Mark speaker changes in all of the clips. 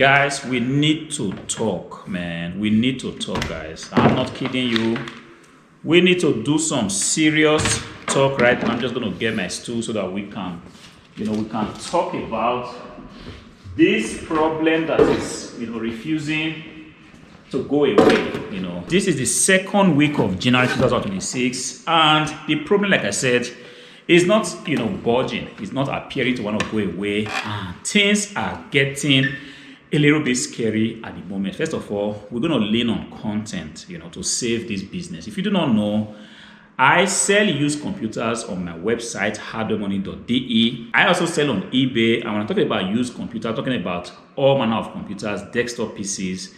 Speaker 1: Guys, we need to talk, man. We need to talk, guys. I'm not kidding you. We need to do some serious talk right now. I'm just going to get my stool so that we can, we can talk about this problem that is, refusing to go away. This is the second week of January 2026, and the problem, like I said, is not, budging. It's not appearing to want to go away. And things are getting a little bit scary at the moment. First of all, we're going to lean on content, to save this business. If you do not know, I sell used computers on my website, hardwaremoney.de. I also sell on eBay. And when I'm talking about used computers, I'm talking about all manner of computers, desktop PCs,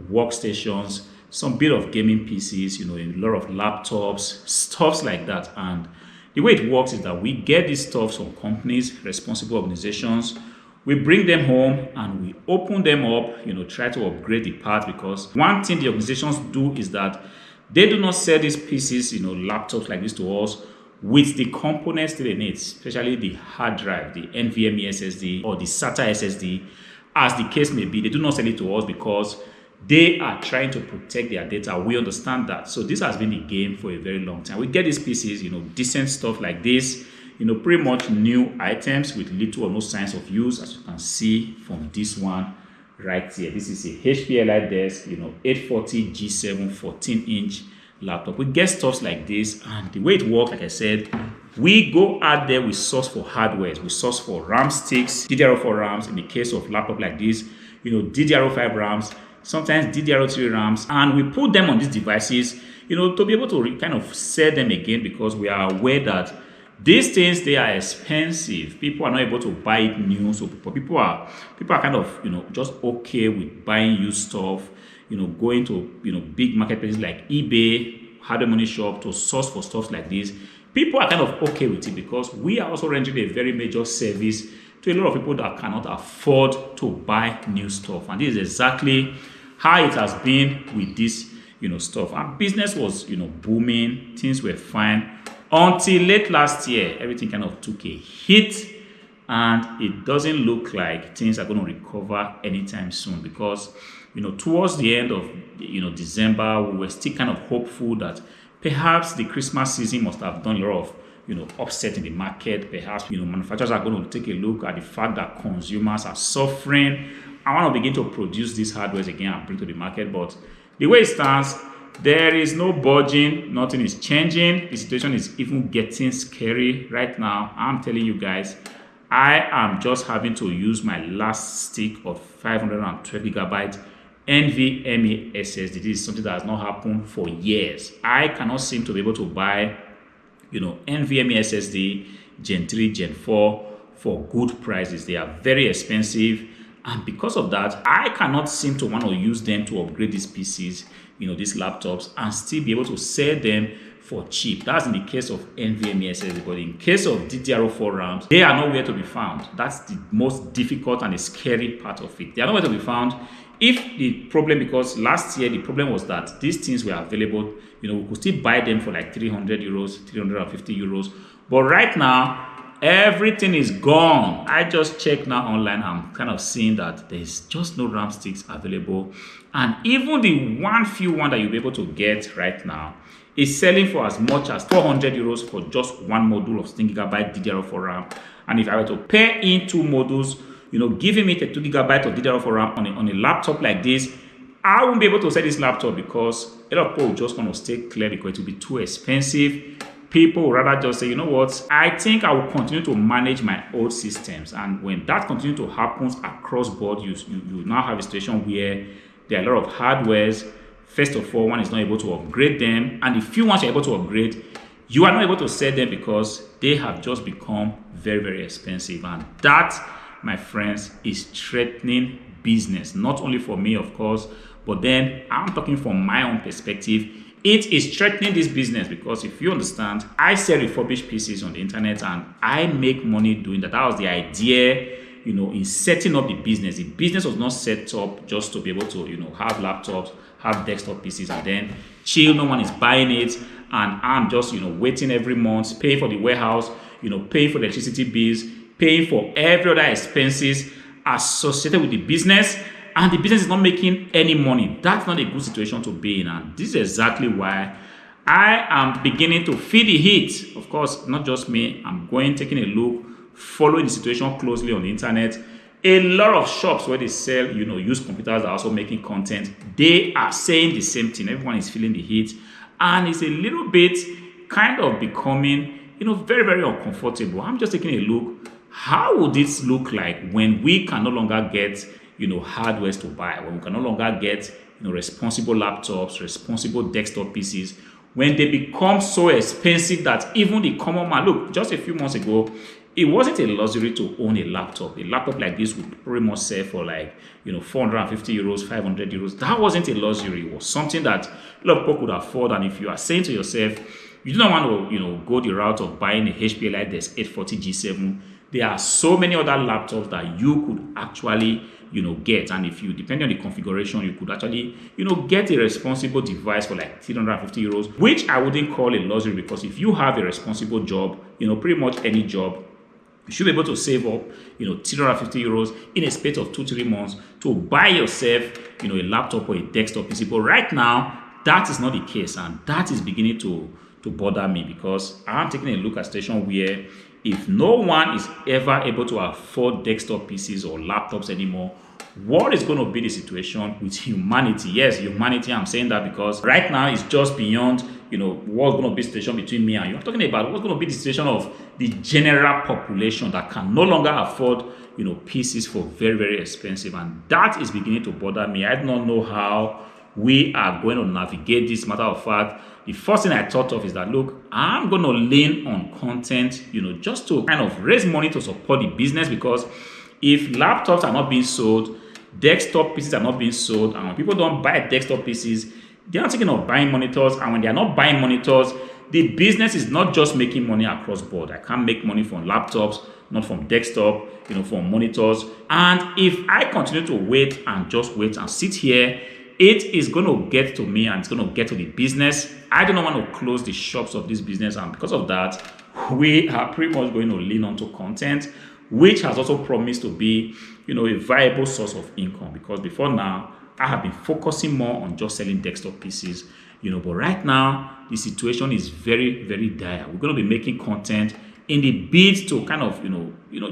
Speaker 1: workstations, some bit of gaming PCs, a lot of laptops, stuffs like that. And the way it works is that we get these stuff from companies, responsible organizations. We bring them home and we open them up, try to upgrade the part, because one thing the organizations do is that they do not sell these pieces, laptops like this to us with the components that they need, especially the hard drive, the NVMe SSD or the SATA SSD, as the case may be. They do not sell it to us because they are trying to protect their data. We understand that. So this has been the game for a very long time. We get these pieces, decent stuff like this, pretty much new items with little or no signs of use, as you can see from this one right here. This is a HP Elite desk, 840 G7 14-inch laptop. We get stuff like this, and the way it works, like I said, we go out there, we source for hardware, we source for RAM sticks, DDR4 RAMs in the case of laptop like this, DDR5 RAMs, sometimes DDR3 RAMs, and we put them on these devices, to be able to kind of sell them again, because we are aware that these things, they are expensive. People are not able to buy it new, so people are kind of just okay with buying used stuff, going to big marketplaces like eBay, hardware money shop to source for stuff like this. People are kind of okay with it because we are also rendering a very major service to a lot of people that cannot afford to buy new stuff, and this is exactly how it has been with this stuff. Our business was booming, things were fine. Until late last year, everything kind of took a hit, and it doesn't look like things are going to recover anytime soon, because towards the end of December, we were still kind of hopeful that perhaps the Christmas season must have done a lot of upset in the market. Perhaps manufacturers are going to take a look at the fact that consumers are suffering. I want to begin to produce these hardwares again and bring to the market, but the way it stands, there is no budging, nothing is changing. The situation is even getting scary right now. I'm telling you guys, I am just having to use my last stick of 512 gigabyte NVMe SSD. This is something that has not happened for years. I cannot seem to be able to buy, NVMe SSD Gen 3, Gen 4 for good prices. They are very expensive. And because of that, I cannot seem to want to use them to upgrade these PCs, these laptops, and still be able to sell them for cheap. That's in the case of NVMe SSD. But in case of DDR4 RAMs, they are nowhere to be found. That's the most difficult and the scary part of it. They are nowhere to be found. If the problem, because last year the problem was that these things were available, we could still buy them for like 300 euros, 350 euros. But right now, everything is gone. I just checked now online. I'm kind of seeing that there's just no RAM sticks available, and even the few one that you'll be able to get right now is selling for as much as 400 euros for just one module of 16 gigabyte DDR4 RAM. And if I were to pair in two modules, giving me 32 gigabyte of DDR4 RAM on a laptop like this, I won't be able to sell this laptop because a lot of people just want to stay clear because it will be too expensive. People would rather just say, what, I think I will continue to manage my old systems. And when that continues to happen across board, you now have a situation where there are a lot of hardwares. First of all, one is not able to upgrade them. And the few ones you're able to upgrade, you are not able to sell them because they have just become very, very expensive. And that, my friends, is threatening business. Not only for me, of course, but then I'm talking from my own perspective. It is threatening this business because if you understand, I sell refurbished PCs on the internet and I make money doing that. That was the idea, in setting up the business. The business was not set up just to be able to, have laptops, have desktop PCs, and then chill. No one is buying it, and I'm just, waiting every month, paying for the warehouse, paying for the electricity bills, paying for every other expenses associated with the business. and the business is not making any money. That's not a good situation to be in, and this is exactly why I am beginning to feel the heat. Of course, not just me. I'm taking a look, following the situation closely on the internet. A lot of shops where they sell, used computers are also making content. They are saying the same thing. Everyone is feeling the heat, and it's a little bit kind of becoming, very, very uncomfortable. I'm just taking a look. How would this look like when we can no longer get, hardware to buy, when we can no longer get, responsible laptops, responsible desktop PCs, when they become so expensive that even the common man, look, just a few months ago, it wasn't a luxury to own a laptop. A laptop like this would pretty much sell for like, 450 euros, 500 euros. That wasn't a luxury. It was something that a lot of people could afford. And if you are saying to yourself, you do not want to, go the route of buying a HP Alidesk 840 G7, there are so many other laptops that you could actually, get. And if you, depending on the configuration, you could actually, get a responsible device for like 350 euros, which I wouldn't call a luxury, because if you have a responsible job, pretty much any job, you should be able to save up, 350 euros in a space of 2-3 months to buy yourself, a laptop or a desktop PC. But right now, that is not the case, and that is beginning to bother me, because I'm taking a look at a situation where if no one is ever able to afford desktop PCs or laptops anymore, what is going to be the situation with humanity? Yes, humanity, I'm saying that because right now it's just beyond, what's going to be the situation between me and you. I'm talking about what's going to be the situation of the general population that can no longer afford, PCs for very, very expensive. And that is beginning to bother me. I do not know how we are going to navigate this. Matter of fact, the first thing I thought of is that, look, I'm going to lean on content, just to kind of raise money to support the business, because if laptops are not being sold, desktop PCs are not being sold, and when people don't buy desktop PCs, they are thinking of buying monitors, and when they are not buying monitors, the business is not just making money across board. I can't make money from laptops, not from desktop, from monitors. And if I continue to wait and just wait and sit here, it is going to get to me and it's going to get to the business. I do not want to close the shops of this business, and because of that, we are pretty much going to lean onto content, which has also promised to be, a viable source of income. Because before now, I have been focusing more on just selling desktop PCs, but right now, the situation is very, very dire. We're going to be making content in the bid to kind of,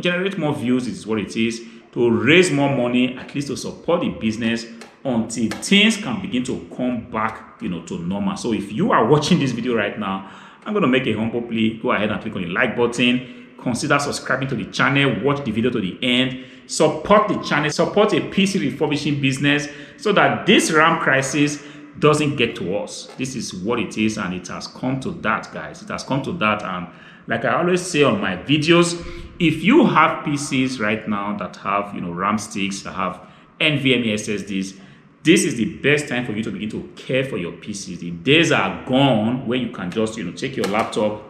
Speaker 1: generate more views, is what it is, to raise more money, at least to support the business until things can begin to come back, to normal. So if you are watching this video right now, I'm going to make a humble plea. Go ahead and click on the like button. Consider subscribing to the channel. Watch the video to the end. Support the channel. Support a PC refurbishing business so that this RAM crisis doesn't get to us. This is what it is, and it has come to that, guys. It has come to that. And like I always say on my videos, if you have PCs right now that have, RAM sticks, that have NVMe SSDs, this is the best time for you to begin to care for your PCs. The days are gone where you can just, take your laptop,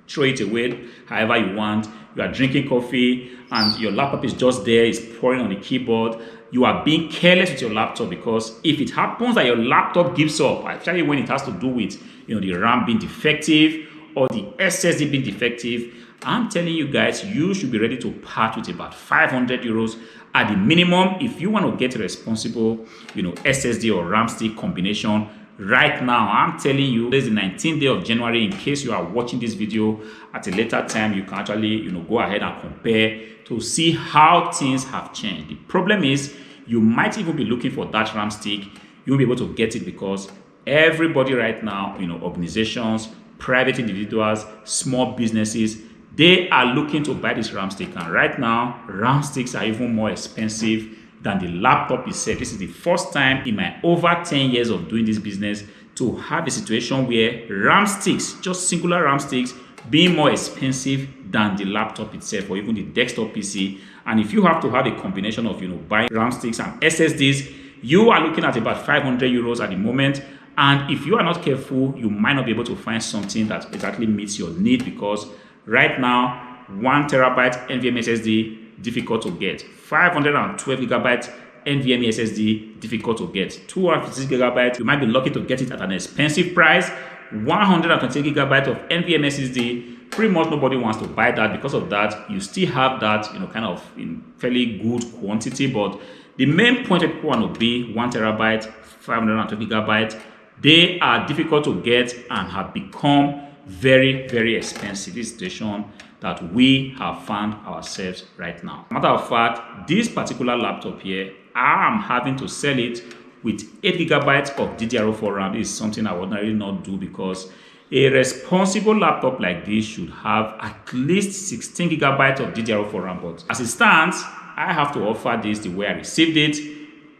Speaker 1: throw it away however you want. You are drinking coffee and your laptop is just there, it's pouring on the keyboard. You are being careless with your laptop, because if it happens that your laptop gives up, especially when it has to do with, the RAM being defective or the SSD being defective, I'm telling you guys, you should be ready to part with about 500 euros at the minimum if you want to get a responsible, SSD or RAM stick combination. Right now, I'm telling you, there's the 19th day of January. In case you are watching this video at a later time, you can actually, go ahead and compare to see how things have changed. The problem is, you might even be looking for that RAM stick. You won't be able to get it because everybody right now, organizations, private individuals, small businesses, they are looking to buy this RAM stick. And right now, RAM sticks are even more expensive than the laptop itself. This is the first time in my over 10 years of doing this business to have a situation where RAM sticks, just singular RAM sticks, being more expensive than the laptop itself or even the desktop PC. And if you have to have a combination of, buying RAM sticks and SSDs, you are looking at about 500 euros at the moment. And if you are not careful, you might not be able to find something that exactly meets your need, because right now, 1 terabyte NVMe SSD, difficult to get. 512 gigabyte NVMe SSD, difficult to get. 256 gigabyte, you might be lucky to get it at an expensive price. 120 gigabyte of NVMe SSD, pretty much nobody wants to buy that. Because of that, you still have that, kind of in fairly good quantity, but the main point that people want to be 1 terabyte, 512 gigabyte, they are difficult to get and have become very, very expensive. This situation that we have found ourselves right now. Matter of fact, this particular laptop here, I am having to sell it with 8 gigabytes of DDR4 RAM. This is something I would ordinarily not do, because a responsible laptop like this should have at least 16 gigabytes of DDR4 RAM. But as it stands, I have to offer this the way I received it,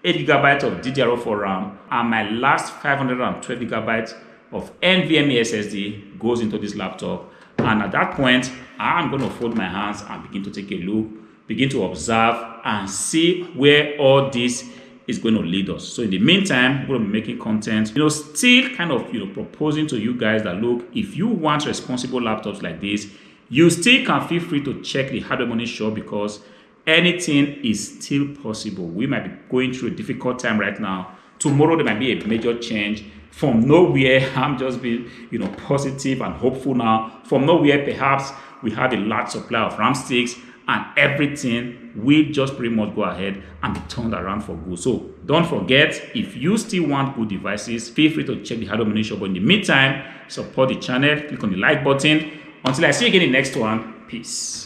Speaker 1: 8 gigabytes of DDR4 RAM, and my last 512 gigabytes of NVMe SSD goes into this laptop. And at that point, I'm going to fold my hands and begin to take a look, begin to observe and see where all this is going to lead us. So in the meantime, we're going to be making content, still kind of, proposing to you guys that, look, if you want responsible laptops like this, you still can feel free to check the Hardware Money Shop, because anything is still possible. We might be going through a difficult time right now. Tomorrow, there might be a major change. From nowhere, I'm just being, positive and hopeful now. From nowhere, perhaps we have a large supply of RAM sticks, and everything will just pretty much go ahead and be turned around for good. So don't forget, if you still want good devices, feel free to check the Hardware Money Shop. But in the meantime, support the channel, click on the like button. Until I see you again in the next one, peace.